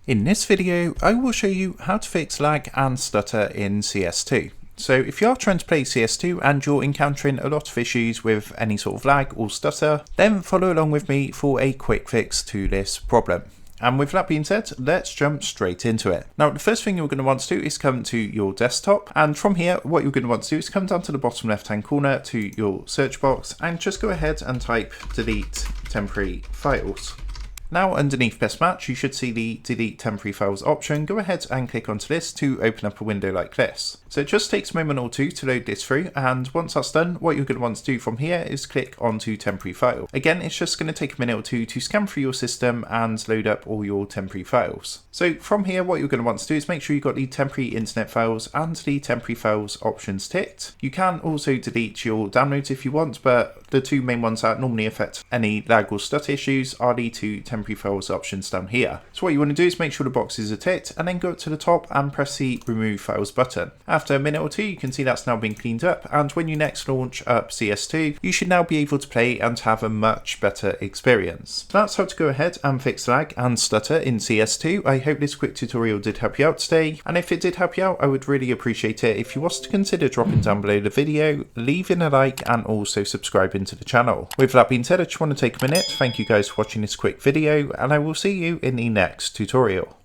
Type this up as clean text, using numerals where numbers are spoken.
In this video, I will show you how to fix lag and stutter in CS2. So if you are trying to play CS2 and you're encountering a lot of issues with any sort of lag or stutter, then follow along with me for a quick fix to this problem. And with that being said, let's jump straight into it. Now, the first thing you're going to want to do is come to your desktop. And from here, what you're going to want to do is come down to the bottom left-hand corner to your search box and just go ahead and type delete temporary files. Now underneath best match, you should see the delete temporary files option. Go ahead and click onto this to open up a window like this. So it just takes a moment or two to load this through, and once that's done, what you're going to want to do from here is click onto temporary file. Again, it's just going to take a minute or two to scan through your system and load up all your temporary files. So from here, what you're going to want to do is make sure you've got the temporary internet files and the temporary files options ticked. You can also delete your downloads if you want, but the two main ones that normally affect any lag or stutter issues are the two temporary files options down here. So what you want to do is make sure the boxes are ticked and then go up to the top and press the remove files button. After a minute or two, you can see that's now been cleaned up, and when you next launch up CS2, you should now be able to play and have a much better experience. So that's how to go ahead and fix lag and stutter in CS2. I hope this quick tutorial did help you out today, and if it did help you out, I would really appreciate it if you was to consider dropping down below the video, leaving a like and also subscribing to the channel. With that being said, I just want to take a minute, thank you guys for watching this quick video, and I will see you in the next tutorial.